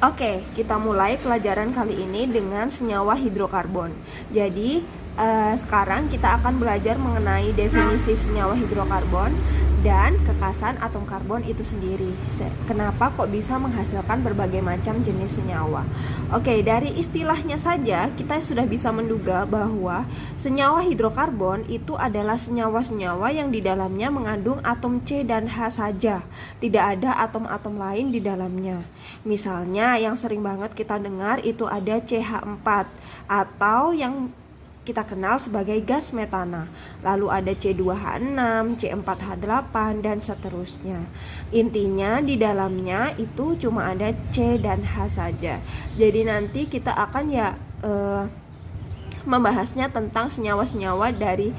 Oke, kita mulai pelajaran kali ini dengan senyawa hidrokarbon. Jadi, sekarang kita akan belajar mengenai definisi senyawa hidrokarbon dan kekasan atom karbon itu sendiri. Kenapa kok bisa menghasilkan berbagai macam jenis senyawa? Oke, dari istilahnya saja kita sudah bisa menduga bahwa senyawa hidrokarbon itu adalah senyawa-senyawa yang di dalamnya mengandung atom C dan H saja. Tidak ada atom-atom lain di dalamnya. Misalnya yang sering banget kita dengar itu ada CH4 atau yang kita kenal sebagai gas metana. Lalu ada C2H6, C4H8 dan seterusnya. Intinya di dalamnya itu cuma ada C dan H saja. Jadi nanti kita akan membahasnya tentang senyawa-senyawa dari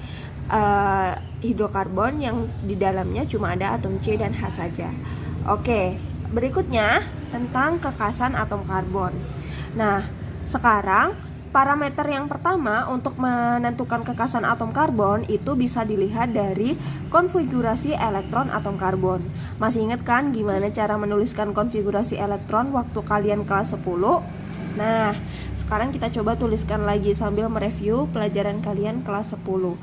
hidrokarbon yang di dalamnya cuma ada atom C dan H saja. Oke, berikutnya tentang kekasan atom karbon. Nah, sekarang parameter yang pertama untuk menentukan kekasan atom karbon itu bisa dilihat dari konfigurasi elektron atom karbon. Masih ingat kan gimana cara menuliskan konfigurasi elektron waktu kalian kelas 10? Nah, sekarang kita coba tuliskan lagi sambil mereview pelajaran kalian kelas 10.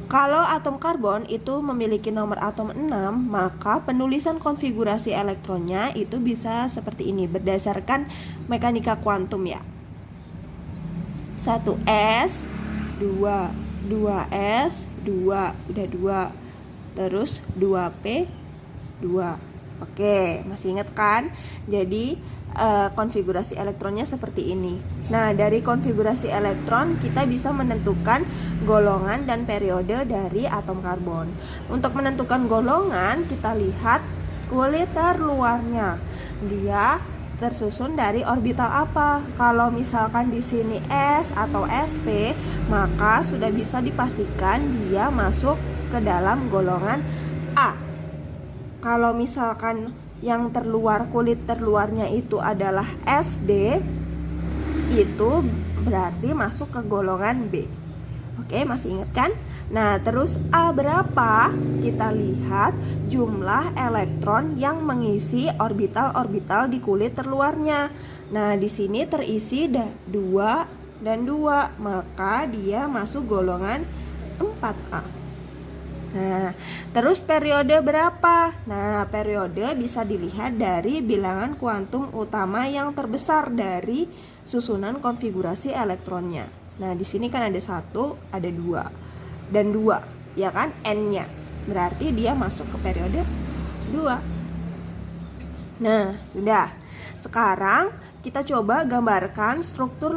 Kalau atom karbon itu memiliki nomor atom 6, maka penulisan konfigurasi elektronnya itu bisa seperti ini berdasarkan mekanika kuantum ya. 1s, 2s, 2, udah 2. Terus 2p, 2. Oke, masih ingat kan? Jadi konfigurasi elektronnya seperti ini. Nah, dari konfigurasi elektron kita bisa menentukan golongan dan periode dari atom karbon. Untuk menentukan golongan, kita lihat kulit terluarnya. Dia tersusun dari orbital apa? Kalau misalkan di sini S atau SP, maka sudah bisa dipastikan dia masuk ke dalam golongan A. Kalau misalkan yang terluar, kulit terluarnya itu adalah SD, itu berarti masuk ke golongan B. Oke, masih ingat kan? Nah, terus A berapa? Kita lihat jumlah elektron yang mengisi orbital-orbital di kulit terluarnya. Nah, di sini terisi 2 dan 2, maka dia masuk golongan 4A. Nah, terus periode berapa? Nah, periode bisa dilihat dari bilangan kuantum utama yang terbesar dari susunan konfigurasi elektronnya. Nah, di sini kan ada 1, ada 2 dan 2, ya kan? N-nya. Berarti dia masuk ke periode 2. Nah, sudah. Sekarang kita coba gambarkan struktur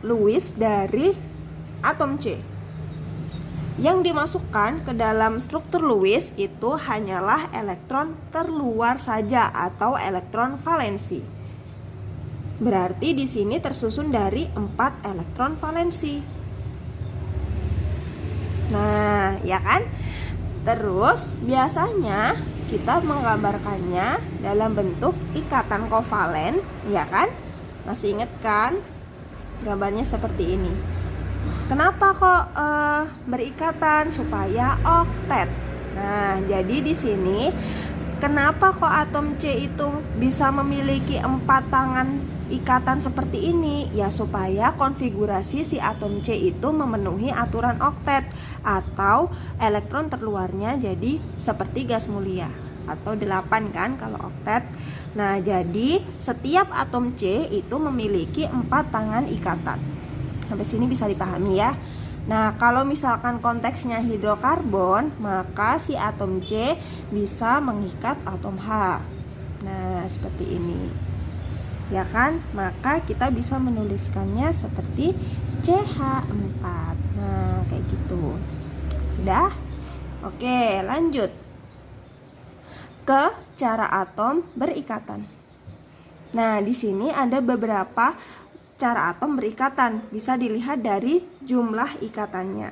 Lewis dari atom C. Yang dimasukkan ke dalam struktur Lewis itu hanyalah elektron terluar saja atau elektron valensi. Berarti di sini tersusun dari 4 elektron valensi. Nah, ya kan? Terus biasanya kita menggambarkannya dalam bentuk ikatan kovalen, ya kan? Masih ingat kan? Gambarnya seperti ini. Kenapa kok berikatan? Supaya oktet. Nah, jadi di sini kenapa kok atom C itu bisa memiliki 4 tangan ikatan seperti ini? Ya supaya konfigurasi si atom C itu memenuhi aturan oktet atau elektron terluarnya jadi seperti gas mulia atau 8 kan kalau oktet. Nah, jadi setiap atom C itu memiliki 4 tangan ikatan. Sampai sini bisa dipahami ya. Nah, kalau misalkan konteksnya hidrokarbon, maka si atom C bisa mengikat atom H. Nah, seperti ini. Ya kan? Maka kita bisa menuliskannya seperti CH4. Nah, kayak gitu. Sudah? Oke, lanjut ke cara atom berikatan. Nah, di sini ada beberapa cara atom berikatan, bisa dilihat dari jumlah ikatannya.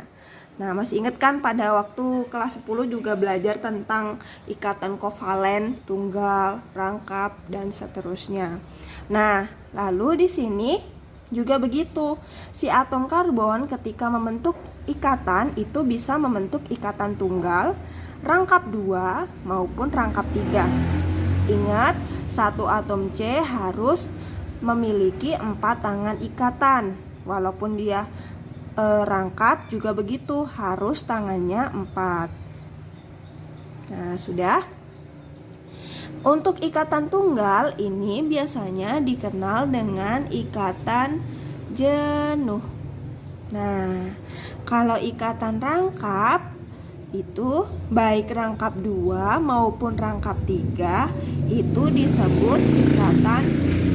Nah, masih ingat kan pada waktu kelas 10 juga belajar tentang ikatan kovalen, tunggal, rangkap, dan seterusnya. Nah, lalu di sini juga begitu. Si atom karbon ketika membentuk ikatan itu bisa membentuk ikatan tunggal, rangkap 2 maupun rangkap 3. Ingat, satu atom C harus memiliki 4 tangan ikatan. Walaupun dia rangkap juga begitu, harus tangannya 4. Nah, sudah. Untuk ikatan tunggal ini biasanya dikenal dengan ikatan jenuh. Nah, kalau ikatan rangkap itu baik rangkap 2 maupun rangkap 3 itu disebut ikatan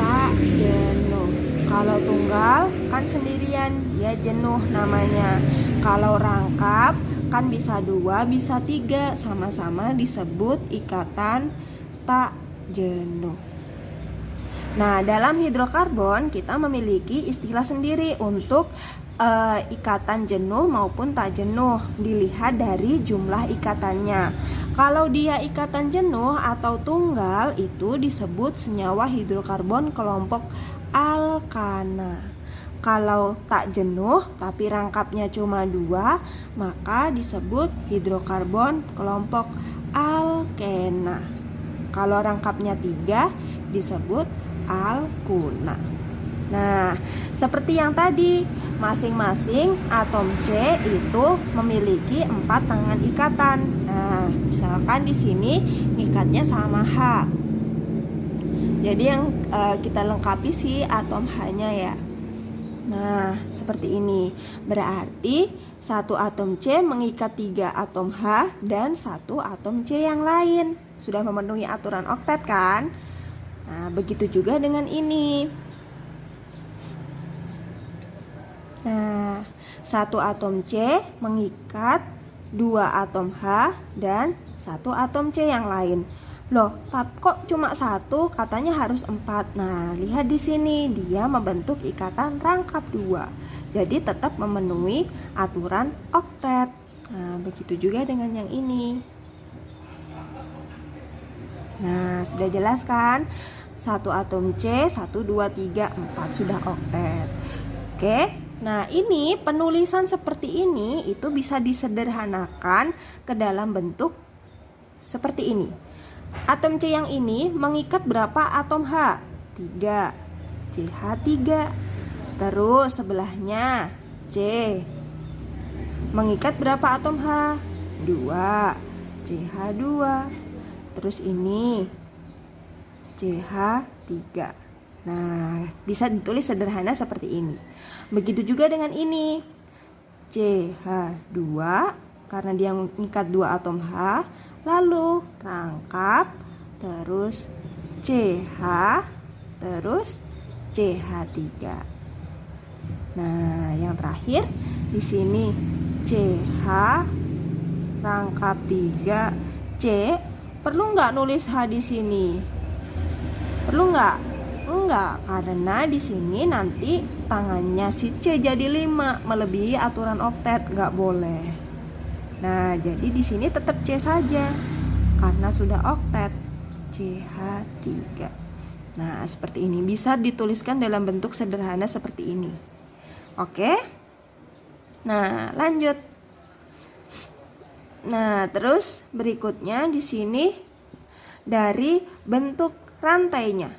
tak jenuh. Kalau tunggal kan sendirian, dia jenuh namanya. Kalau rangkap kan bisa 2 bisa 3, sama-sama disebut ikatan tak jenuh. Nah, dalam hidrokarbon kita memiliki istilah sendiri untuk ikatan jenuh maupun tak jenuh, dilihat dari jumlah ikatannya. Kalau dia ikatan jenuh atau tunggal itu disebut senyawa hidrokarbon kelompok alkana. Kalau tak jenuh tapi rangkapnya cuma 2, maka disebut hidrokarbon kelompok alkena. Kalau rangkapnya 3 disebut alkuna. Nah, seperti yang tadi, masing-masing atom C itu memiliki 4 tangan ikatan. Nah, misalkan di sini ngikatnya sama H. Jadi yang kita lengkapi sih atom H-nya ya. Nah, seperti ini. Berarti satu atom C mengikat 3 atom H dan 1 atom C yang lain. Sudah memenuhi aturan oktet kan? Nah, begitu juga dengan ini. Nah, satu atom C mengikat 2 atom H dan 1 atom C yang lain. Loh, tapi kok cuma 1? Katanya harus 4. Nah, lihat di sini dia membentuk ikatan rangkap 2. Jadi tetap memenuhi aturan oktet. Nah, begitu juga dengan yang ini. Nah, sudah jelas kan? Satu atom C, 1, 2, 3, 4 sudah oktet. Oke. Nah, ini penulisan seperti ini itu bisa disederhanakan ke dalam bentuk seperti ini. Atom C yang ini mengikat berapa atom H? 3. CH3. Terus sebelahnya C mengikat berapa atom H? 2. CH2. Terus ini CH3. Nah, bisa ditulis sederhana seperti ini. Begitu juga dengan ini. CH2 karena dia mengikat 2 atom H, lalu rangkap, terus CH, terus CH3. Nah, yang terakhir di sini CH rangkap 3 C. Perlu nggak nulis H di sini? Perlu nggak? Enggak, karena di sini nanti tangannya si C jadi 5, melebihi aturan oktet, nggak boleh. Nah, jadi di sini tetap C saja karena sudah oktet. CH3. Nah, seperti ini bisa dituliskan dalam bentuk sederhana seperti ini. Oke? Nah, lanjut. Nah, terus berikutnya di sini dari bentuk rantainya.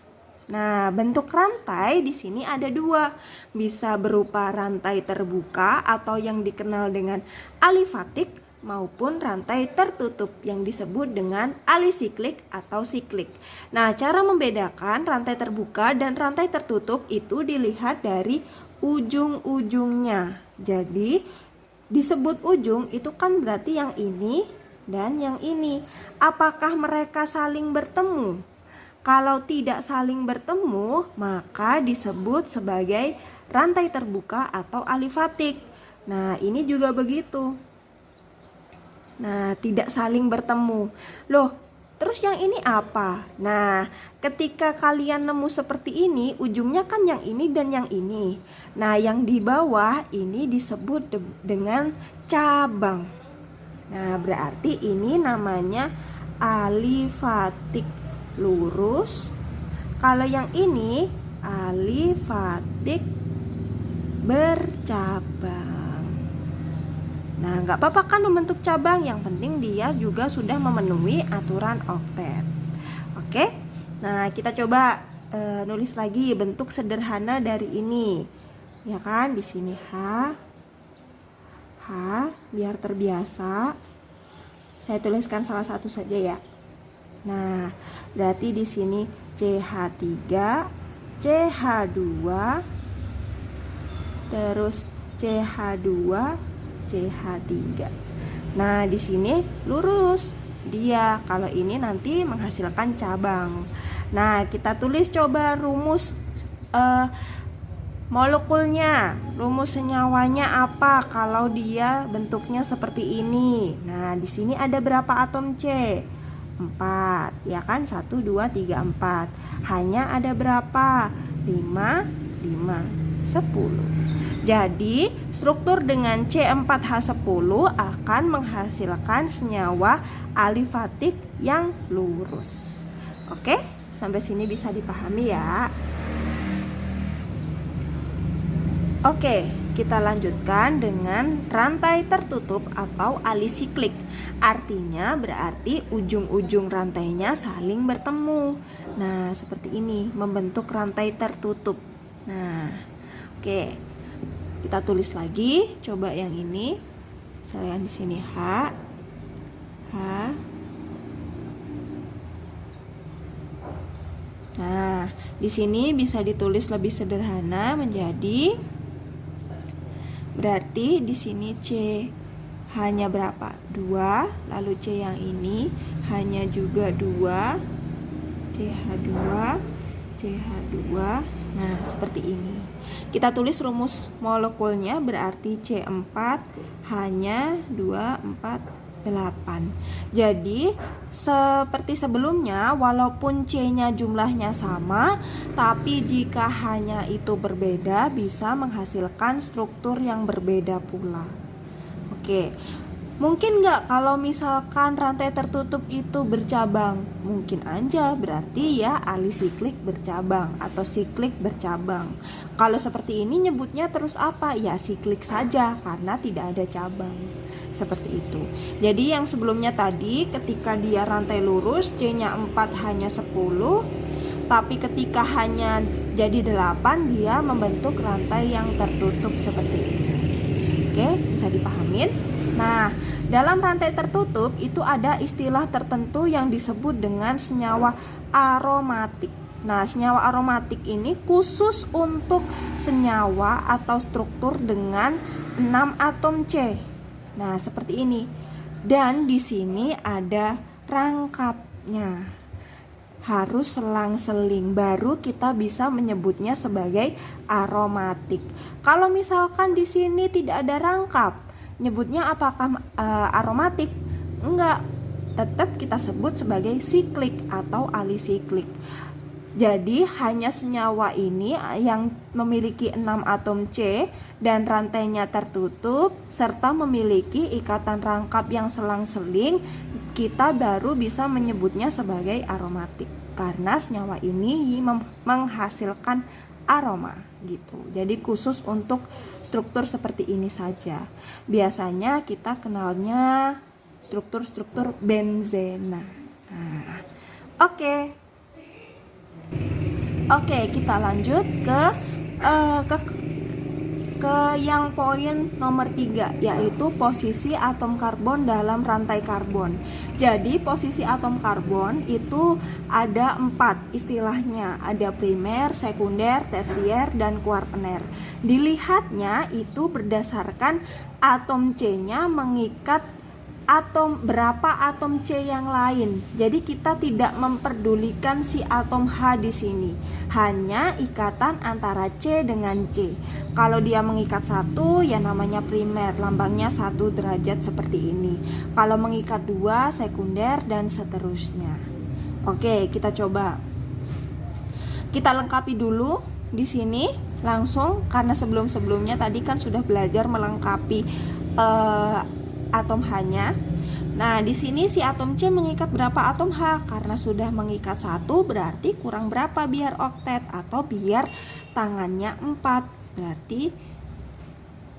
Nah, bentuk rantai di sini ada 2. Bisa berupa rantai terbuka atau yang dikenal dengan alifatik maupun rantai tertutup yang disebut dengan alisiklik atau siklik. Nah, cara membedakan rantai terbuka dan rantai tertutup itu dilihat dari ujung-ujungnya. Jadi, disebut ujung itu kan berarti yang ini dan yang ini. Apakah mereka saling bertemu? Kalau tidak saling bertemu, maka disebut sebagai rantai terbuka atau alifatik. Nah, ini juga begitu. Nah, tidak saling bertemu. Loh, terus yang ini apa? Nah, ketika kalian nemu seperti ini, ujungnya kan yang ini dan yang ini. Nah, yang di bawah ini disebut dengan cabang. Nah, berarti ini namanya alifatik lurus. Kalau yang ini alifatik bercabang. Nah, nggak apa-apa kan membentuk cabang, yang penting dia juga sudah memenuhi aturan oktet. Oke. Nah, kita coba nulis lagi bentuk sederhana dari ini. Ya kan, di sini H, biar terbiasa. Saya tuliskan salah satu saja ya. Nah, berarti di sini CH3, CH2, terus CH2, CH3. Nah, di sini lurus dia. Kalau ini nanti menghasilkan cabang. Nah, kita tulis coba rumus molekulnya, rumus senyawanya apa kalau dia bentuknya seperti ini. Nah, di sini ada berapa atom C? 4, ya kan? 1, 2, 3, 4. Hanya ada berapa? 5, 5, 10. Jadi, struktur dengan C4H10 akan menghasilkan senyawa alifatik yang lurus. Oke, sampai sini bisa dipahami ya. Oke, kita lanjutkan dengan rantai tertutup atau alisiklik. Artinya berarti ujung-ujung rantainya saling bertemu. Nah, seperti ini, membentuk rantai tertutup. Nah, oke. Kita tulis lagi, coba yang ini. Saya di sini H. Nah, di sini bisa ditulis lebih sederhana menjadi, berarti di sini C hanya berapa? 2, lalu C yang ini hanya juga 2, CH2, CH2. Nah, seperti ini. Kita tulis rumus molekulnya, berarti C4 hanya 2, 4, 8. Jadi seperti sebelumnya, walaupun C-nya jumlahnya sama, tapi jika hanya itu berbeda, bisa menghasilkan struktur yang berbeda pula. Oke, mungkin nggak kalau misalkan rantai tertutup itu bercabang? Mungkin aja, berarti ya alisiklik bercabang atau siklik bercabang. Kalau seperti ini nyebutnya terus apa? Ya siklik saja karena tidak ada cabang. Seperti itu. Jadi yang sebelumnya tadi ketika dia rantai lurus C-nya 4 hanya 10, tapi ketika hanya jadi 8 dia membentuk rantai yang tertutup seperti ini. Oke, bisa dipahamin? Nah, dalam rantai tertutup itu ada istilah tertentu yang disebut dengan senyawa aromatik. Nah, senyawa aromatik ini khusus untuk senyawa atau struktur dengan 6 atom C. Nah, seperti ini. Dan di sini ada rangkapnya. Harus selang-seling baru kita bisa menyebutnya sebagai aromatik. Kalau misalkan di sini tidak ada rangkap, nyebutnya apakah aromatik? Enggak. Tetap kita sebut sebagai siklik atau alisiklik. Jadi hanya senyawa ini yang memiliki 6 atom C dan rantainya tertutup serta memiliki ikatan rangkap yang selang-seling, kita baru bisa menyebutnya sebagai aromatik karena senyawa ini menghasilkan aroma gitu. Jadi khusus untuk struktur seperti ini saja. Biasanya kita kenalnya struktur-struktur benzena. Nah, Oke, kita lanjut ke yang poin nomor 3, yaitu posisi atom karbon dalam rantai karbon. Jadi posisi atom karbon itu ada 4 istilahnya, ada primer, sekunder, tersier, dan kuartener. Dilihatnya itu berdasarkan atom C-nya mengikat berapa atom C yang lain. Jadi kita tidak memperdulikan si atom H di sini. Hanya ikatan antara C dengan C. Kalau dia mengikat 1 ya namanya primer, lambangnya 1 derajat seperti ini. Kalau mengikat 2 sekunder dan seterusnya. Oke, kita coba. Kita lengkapi dulu di sini langsung karena sebelum-sebelumnya tadi kan sudah belajar melengkapi atom H-nya. Nah, di sini si atom C mengikat berapa atom H? Karena sudah mengikat 1 berarti kurang berapa biar oktet atau biar tangannya 4. Berarti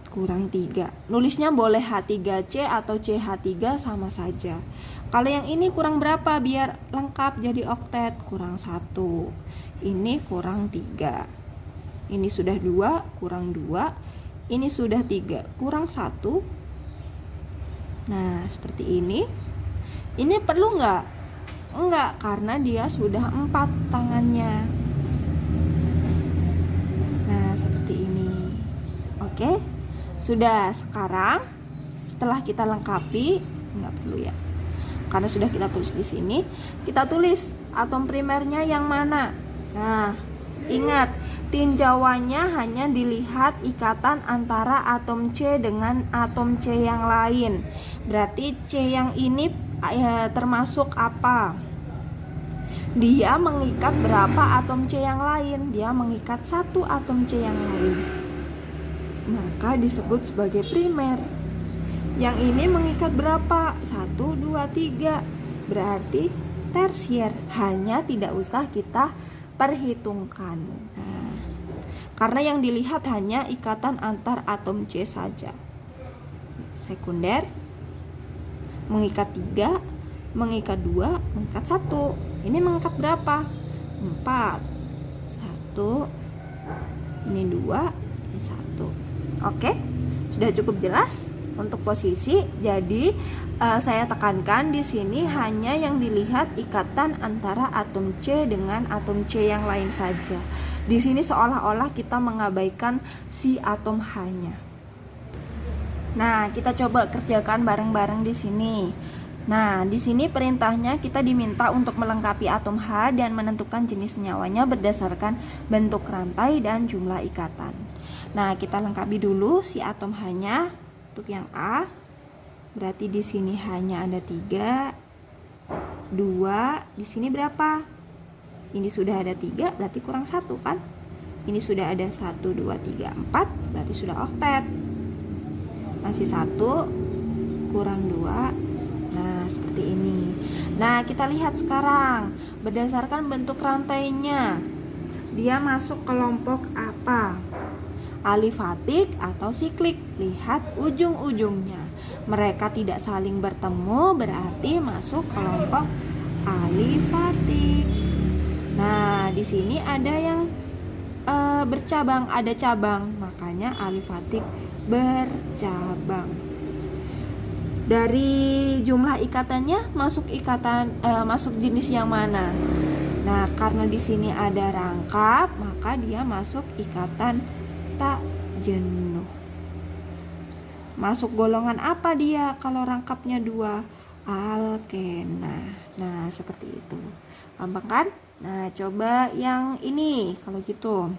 kurang 3. Nulisnya boleh H3C atau CH3 sama saja. Kalau yang ini kurang berapa biar lengkap jadi oktet? Kurang 1. Ini kurang 3. Ini sudah 2, kurang 2. Ini sudah 3, kurang 1. Nah, seperti ini. Ini perlu nggak? Enggak, karena dia sudah 4 tangannya. Nah, seperti ini. Oke. Sudah. Sekarang setelah kita lengkapi, nggak perlu ya. Karena sudah kita tulis di sini, kita tulis atom primernya yang mana. Nah, ingat, tinjauannya hanya dilihat ikatan antara atom C dengan atom C yang lain. Berarti C yang ini termasuk apa? Dia mengikat berapa atom C yang lain? Dia mengikat 1 atom C yang lain. Maka disebut sebagai primer. Yang ini mengikat berapa? 1, 2, 3. Berarti tersier. Hanya tidak usah kita perhitungkan. Nah, karena yang dilihat hanya ikatan antar atom C saja. Sekunder mengikat 3, mengikat 2, mengikat 1. Ini mengikat berapa? 4. 1. Ini 2, ini 1. Oke? Sudah cukup jelas? Untuk posisi, jadi saya tekankan di sini hanya yang dilihat ikatan antara atom C dengan atom C yang lain saja. Di sini seolah-olah kita mengabaikan si atom H-nya. Nah, kita coba kerjakan bareng-bareng di sini. Nah, di sini perintahnya kita diminta untuk melengkapi atom H dan menentukan jenis senyawanya berdasarkan bentuk rantai dan jumlah ikatan. Nah, kita lengkapi dulu si atom H-nya. Untuk yang A, berarti di sini hanya ada 3, 2, di sini berapa? Ini sudah ada 3, berarti kurang 1 kan? Ini sudah ada 1, 2, 3, 4, berarti sudah oktet. Masih 1, kurang 2. Nah, seperti ini. Nah, kita lihat sekarang berdasarkan bentuk rantainya. Dia masuk kelompok apa? Alifatik atau siklik. Lihat ujung-ujungnya. Mereka tidak saling bertemu, berarti masuk kelompok alifatik. Nah, di sini ada yang bercabang, ada cabang, makanya alifatik bercabang. Dari jumlah ikatannya masuk jenis yang mana? Nah, karena di sini ada rangkap, maka dia masuk ikatan tak jenuh. Masuk golongan apa dia kalau rangkapnya 2? Alkena. Nah, seperti itu. Gampang kan? Nah, coba yang ini kalau gitu.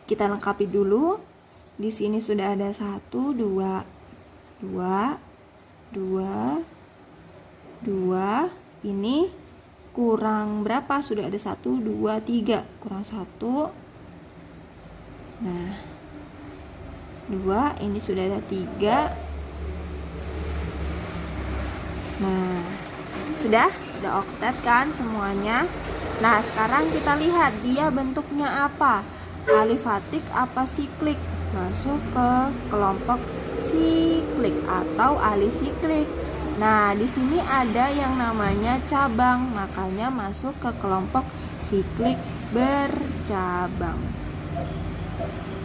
Kita lengkapi dulu. Di sini sudah ada 1, 2, 2, 2, 2. Ini kurang berapa? Sudah ada 1, 2, 3. Kurang 1. Nah, 2, ini sudah ada 3. Nah, sudah oktet kan semuanya. Nah, sekarang kita lihat dia bentuknya apa? Alifatik apa siklik? Masuk ke kelompok siklik atau alisiklik. Nah, di sini ada yang namanya cabang, makanya masuk ke kelompok siklik bercabang.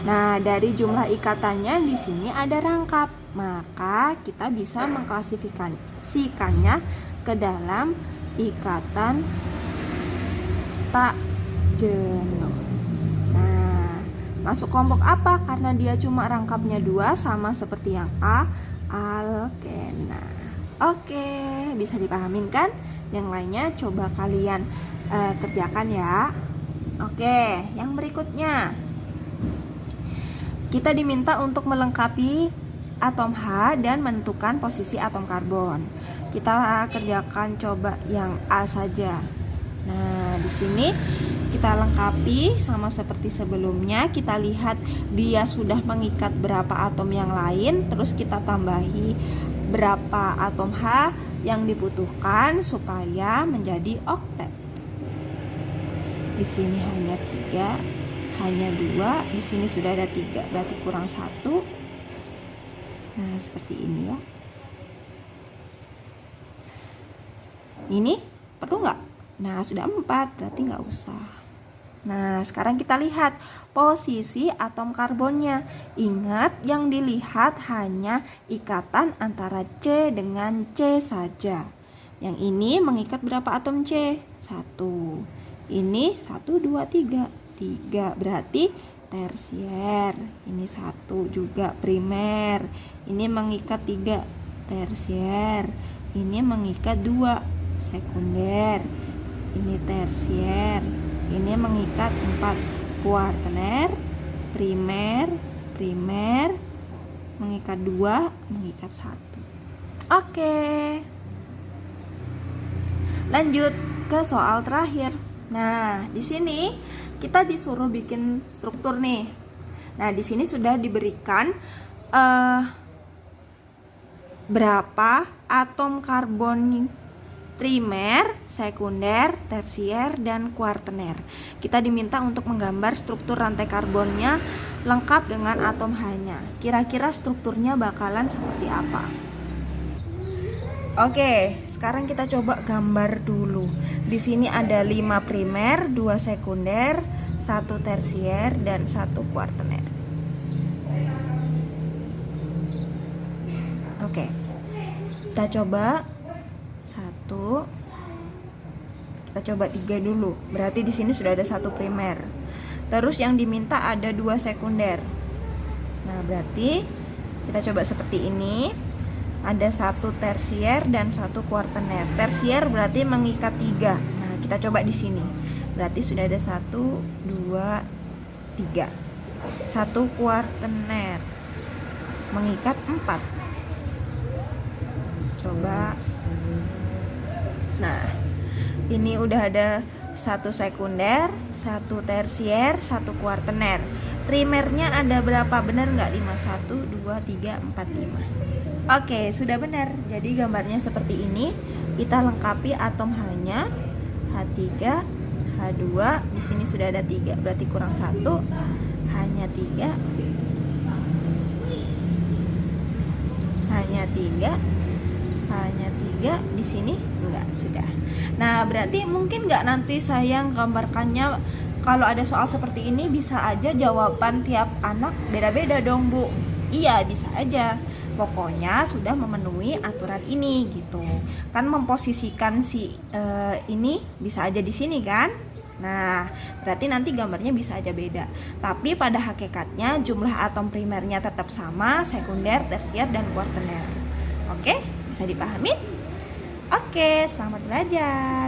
Nah, dari jumlah ikatannya di sini ada rangkap, maka kita bisa mengklasifikasikannya ke dalam ikatan tak jenuh. Nah, masuk kelompok apa? Karena dia cuma rangkapnya 2, sama seperti yang A, alkena. Oke, bisa dipahamin kan? Yang lainnya coba kalian kerjakan ya. Oke, yang berikutnya kita diminta untuk melengkapi atom H dan menentukan posisi atom karbon. Kita kerjakan coba yang A saja. Nah, di sini kita lengkapi sama seperti sebelumnya. Kita lihat dia sudah mengikat berapa atom yang lain, terus kita tambahi berapa atom H yang dibutuhkan supaya menjadi oktet. Di sini hanya 3, hanya 2, di sini sudah ada 3, berarti kurang 1. Nah, seperti ini ya. Ini perlu nggak? Nah, sudah 4, berarti nggak usah. Nah, sekarang kita lihat posisi atom karbonnya. Ingat, yang dilihat hanya ikatan antara C dengan C saja. Yang ini mengikat berapa atom C? 1. Ini 1, 2, 3. 3 berarti tersier. Ini 1 juga primer. Ini mengikat 3 tersier. Ini mengikat 2 sekunder. Ini tersier. Ini mengikat 4 kuartener. Primer, primer, mengikat 2, mengikat 1. Oke. Lanjut ke soal terakhir. Nah, di sini kita disuruh bikin struktur nih. Nah, di sini sudah diberikan berapa atom karbon primer, sekunder, tersier, dan kuartener. Kita diminta untuk menggambar struktur rantai karbonnya lengkap dengan atom H-nya. Kira-kira strukturnya bakalan seperti apa? Oke, sekarang kita coba gambar dulu. Di sini ada 5 primer, 2 sekunder, 1 tersier, dan 1 kuartener. Oke, kita coba 1. Kita coba 3 dulu. Berarti di sini sudah ada 1 primer. Terus yang diminta ada 2 sekunder. Nah, berarti kita coba seperti ini. Ada 1 tersier dan 1 kuartener. Tersier berarti mengikat 3. Nah, kita coba di sini. Berarti sudah ada 1, 2, 3. 1 kuartener mengikat 4. Coba. Nah, ini udah ada 1 sekunder, 1 tersier, 1 kuartener. Primernya ada berapa? Benar nggak? 5, 1, 2, 3, 4, 5. Oke, sudah benar. Jadi gambarnya seperti ini. Kita lengkapi atom H-nya. H3, H2. Di sini sudah ada 3, berarti kurang 1. H-nya 3. H-nya 3. H-nya 3. Di sini enggak, sudah. Nah, berarti mungkin nggak nanti saya gambarkannya. Kalau ada soal seperti ini bisa aja jawaban tiap anak beda-beda dong, Bu. Iya, bisa aja. Pokoknya sudah memenuhi aturan ini gitu. Kan memposisikan si ini bisa aja di sini kan? Nah, berarti nanti gambarnya bisa aja beda. Tapi pada hakikatnya jumlah atom primernya tetap sama, sekunder, tersier, dan kuartener. Oke, bisa dipahami? Oke, selamat belajar.